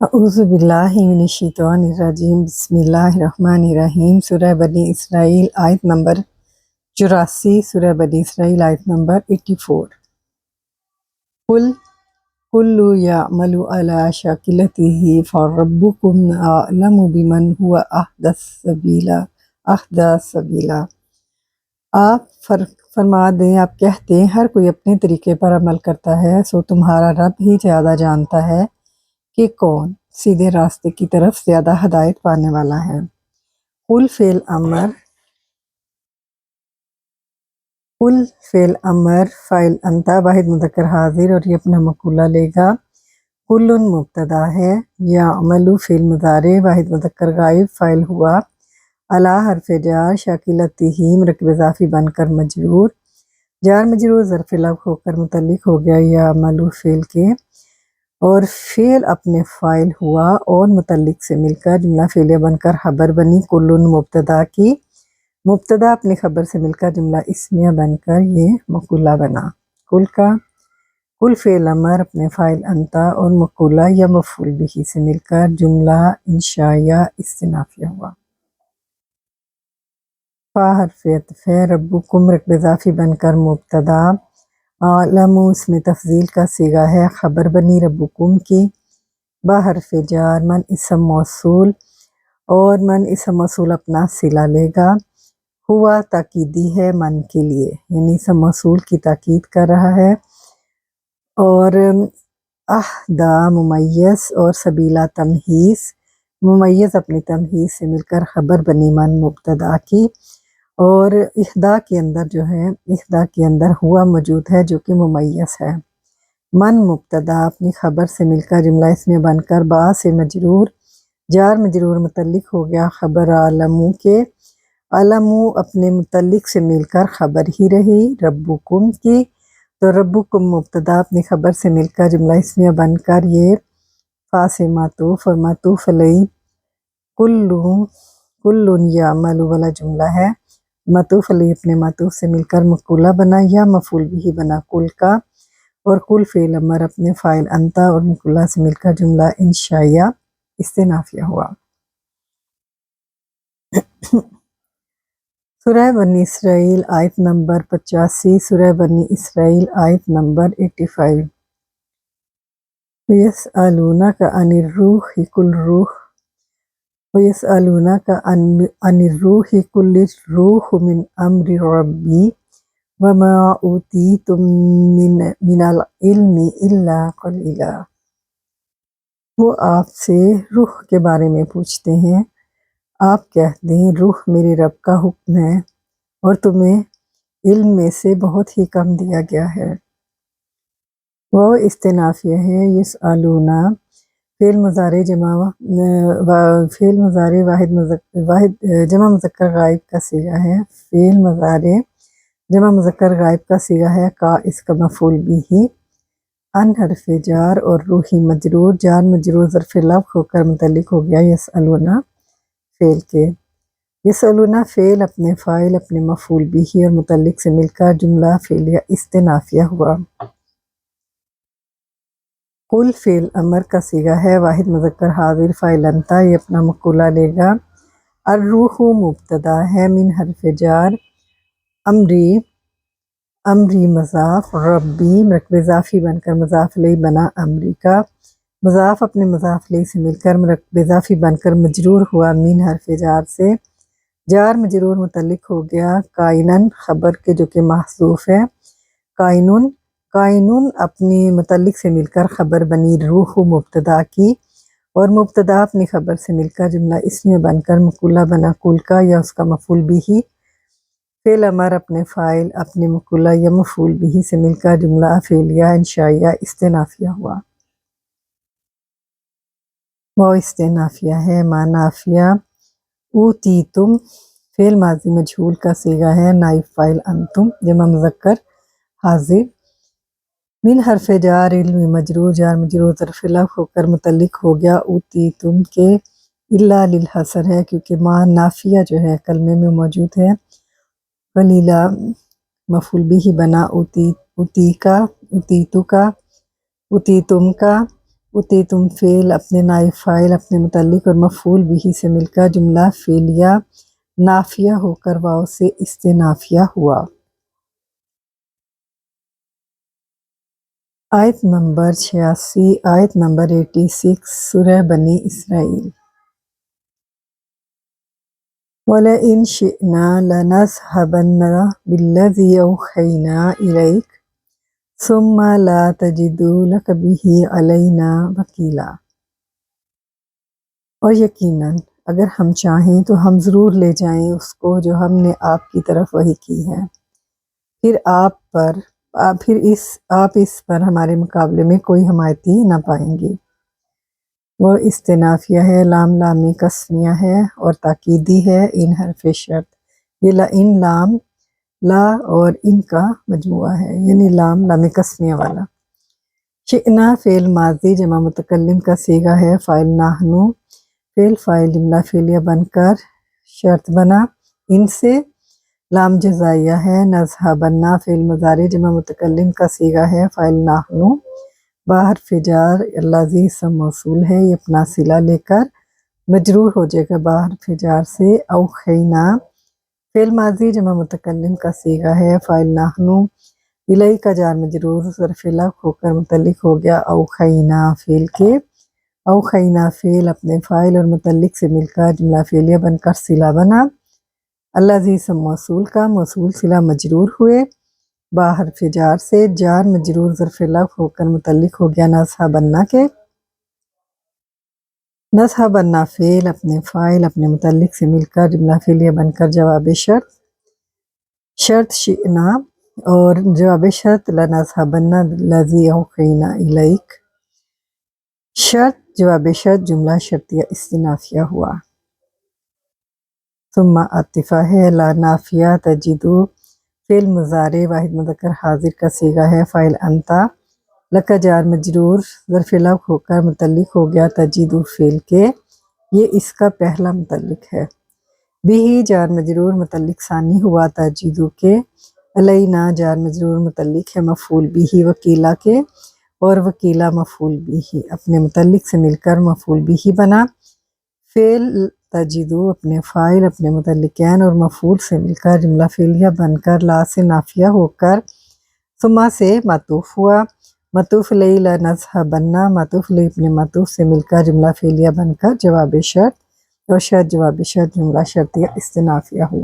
اعوذ باللہ من الشیطان الرجیم بسم اللہ الرحمن الرحیم سورہ بنی اسرائیل آیت نمبر 84 سورہ بنی اسرائیل آیت نمبر 84 قل کل یعمل علی شاکلتہ فربکم اعلم بمن هو اہدی سبیلا۔ آپ فرما دیں، آپ کہتے ہیں ہر کوئی اپنے طریقے پر عمل کرتا ہے، سو تمہارا رب ہی زیادہ جانتا ہے کہ کون سیدھے راستے کی طرف زیادہ ہدایت پانے والا ہے۔ قل فعل امر فاعل انتا واحد مذکر حاضر اور یہ اپنا مقولہ لے گا۔ کل مبتدا ہے، یعمل فعل مضارع واحد مذکر غائب فاعل ہوا، علی حرف جار شاکلتہ مرکب اضافی بن کر مجرور، جار مجرور ظرف لفظ ہو کر متعلق ہو گیا یعمل فعل کے، اور فعل اپنے فاعل ہوا اور متعلق سے مل کر جملہ فعلیہ بن کر خبر بنی کل مبتدا کی، مبتدا اپنے خبر سے مل کر جملہ اسمیہ بن کر یہ مقولہ بنا۔ کل فعل امر اپنے فاعل انتا اور مقولہ یا مفعول بہ سے مل کر جملہ انشائیہ استنافیہ ہوا۔ فا حرف عطف ہے، ربکم رکب اضافی بن کر مبتدا، اعلم اس میں تفضیل کا صیغہ ہے، خبر بنی ربکم کی، با حرف جار من اسم موصول اور من اسم موصول اپنا صلہ لے گا، ہوا تاکیدی ہے من کے لیے، یعنی اسم موصول کی تاکید کر رہا ہے، اور اہدا ممیز اور سبیلا تمہیز، ممیز اپنی تمہیز سے مل کر خبر بنی من مبتدا کی، اور اہدا کے اندر جو ہے، اہدا کے اندر ہوا موجود ہے جو کہ ممیز ہے۔ من مبتدا اپنی خبر سے مل کر جملہ اس میں بن کر با سے مجرور، جار مجرور متعلق ہو گیا خبر عالمو کے، علمو اپنے متعلق سے مل کر خبر ہی رہی ربکم کی، تو ربکم مبتدا اپنی خبر سے مل کر جملہ اس میں بن کر یہ فا سے معطوف اور معطوف علیہ کل یعمل والا جملہ ہے، معطوف علیہ اپنے معطوف سے مل کر مقولہ بنا یا مفعول بھی بنا کل کا، اور کل فعل امر اپنے فاعل انتا اور مقولہ سے مل کر جملہ انشائیہ استنافیہ ہوا۔ سورہ بنی اسرائیل آیت نمبر 85 سورہ بنی اسرائیل آیت نمبر 85 وَيَسْأَلُونَكَ عَنِ الرُّوحِ قُلِ الرُّوحُ وَيَسْأَلُونَكَ عَنِ الرُّوحِ قُلِ الرُّوحُ مِنْ أَمْرِ رَبِّي وَمَا أُوتِيتُم مِّنَ الْعِلْمِ إِلَّا قَلِيلًا۔ وہ آپ سے روح کے بارے میں پوچھتے ہیں، آپ کہہ دیں روح میرے رب کا حکم ہے اور تمہیں علم میں سے بہت ہی کم دیا گیا ہے۔ وہ استنافیہ ہے، یسألونا فعل مضارع واحد جمع مذکر غائب کا صیغہ ہے، فعل مضارع جمع مذکر غائب کا صیغہ ہے، کا اس کا مفعول بھی، ان حرف جار اور روحی مجرور، جار مجرور ظرف لفظ ہو کر متعلق ہو گیا یسألونا فعل کے، یسألونا فعل اپنے فاعل اپنے مفعول بھی اور متعلق سے مل کر جملہ فعلیہ استنافیہ ہوا۔ قل فعل امر کا صیغہ ہے، واحد مذکر حاضر فاعل انتا، یہ اپنا مقولہ لے گا۔ الروح مبتدا ہے، من حرف جار امری مضاف، ربی مرکب اضافی بن کر مضاف الیہ بنا امری کا، مضاف اپنے مضاف الیہ سے مل کر مرکب اضافی بن کر مجرور ہوا من حرف جار سے، جار مجرور متعلق ہو گیا کائنن خبر کے جو کہ محذوف ہے، کائنن اپنی متعلق سے مل کر خبر بنی روح مبتدا کی، اور مبتدا اپنی خبر سے مل کر جملہ اسمیہ بن کر مقولہ بنا کل کا یا اس کا مفعول بھی، فعل امر اپنے فاعل اپنے مقولہ یا مفعول بھی سے مل کر جملہ فعلیہ انشائیہ استنافیہ ہوا۔ وہ استنافیہ ہے، معنی نافیہ، اوتیتم فعل ماضی مجہول کا صیغہ ہے، نائب فاعل انتم، جمع مذکر حاضر، من حرف جار علم مجرور، جار مجرور ظرف لفظ ہو کر متعلق ہو گیا اوتیتم کے، الا للحصر ہے کیونکہ معنی نافیہ جو ہے کلمے میں موجود ہے، قلیلا مفعول بھی بنا اوتی کا، اوتیتو کا، اوتیتم کا، اُتیتم فعل اپنے نائب فاعل اپنے متعلق اور مفعول بھی سے مل کر جملہ فعلیہ نافیہ ہو کر واو سے استنافیہ ہوا۔ آیت نمبر 86 آیت نمبر 86 سورہ بنی اسرائیل۔ وَلَئِن شِئْنَا لَنَذْهَبَنَّ بِالَّذِي أَوْحَيْنَا إِلَيْكَ ثُمَّ لَا تَجِدُ لَكَ بِهِ عَلَيْنَا وَكِيلًا۔ اور یقیناً اگر ہم چاہیں تو ہم ضرور لے جائیں اس کو جو ہم نے آپ کی طرف وحی کی ہے، پھر آپ اس پر ہمارے مقابلے میں کوئی حمایتی نہ پائیں گے۔ وہ استنافیہ ہے، لام لام قسمیہ ہے اور تاکیدی ہے، ان حرف شرط۔ یہ ان لام لا اور ان کا مجموعہ ہے، یعنی لام لام قسمیہ والا۔ شئنا فعل ماضی جمع متکلم کا صیغہ ہے، فاعل نحن فعل فاعل جملہ فعلیہ بن کر شرط بنا ان سے۔ لام جزائیہ ہے، نذهبن فعل مضارع جمع متکلم کا صیغہ ہے، فاعل نحن با حرف جار الذی اسم موصول ہے، یہ اپنا صلہ لے کر مجرور ہو جائے گا با حرف جار سے۔ اوحینا فعل ماضی جمع متکلم کا صیغہ ہے، فاعل نحن الیہ کا جار مجرور ظرف لفظ ہو کر متعلق ہو گیا اوحینا فعل کے۔ اوحینا فعل اپنے فاعل اور متعلق سے مل کر جملہ فعلیہ بن کر صلہ بنا۔ الذی اسم موصول کا موصول صلہ مجرور ہوئے با حرف جار سے، جار مجرور ظرف لفظ ہو کر متعلق ہو گیا نذهبن کے۔ نذهبن فعل اپنے فاعل اپنے متعلق سے مل کر جملہ فعلیہ بن کر جواب شرط شئنا اور جواب شرط لنذهبن بالذی اوحینا الیک، شرط جواب شرط جملہ شرطیہ استنافیہ ہوا۔ ثم عاطفہ ہے، لا نافیہ تجدو فعل مضارع واحد مذکر حاضر کا صیغہ ہے، فاعل انت لکا جار مجرور ظرف لفظ ہو کر متعلق ہو گیا تجدو فعل کے، یہ اس کا پہلا متعلق ہے۔ بھی جار مجرور متعلق ثانی ہوا تجدو کے، علینا جار مجرور متعلق ہے مفعول بھی وکیلا کے، اور وکیلا مفعول بھی اپنے متعلق سے مل کر مفعول بھی بنا۔ فعل تجدو اپنے فاعل اپنے متعلقین اور مفعول سے مل کر جملہ فعلیہ بن کر لا سے نافیہ ہو کر ثم سے معطوف ہوا۔ معطوف علیہ لنذهبن معطوف علیہ اپنے معطوف سے مل کر جملہ فعلیہ بن کر جواب شرط، اور شرط جواب شرط جملہ شرطیہ استنافیہ ہوا۔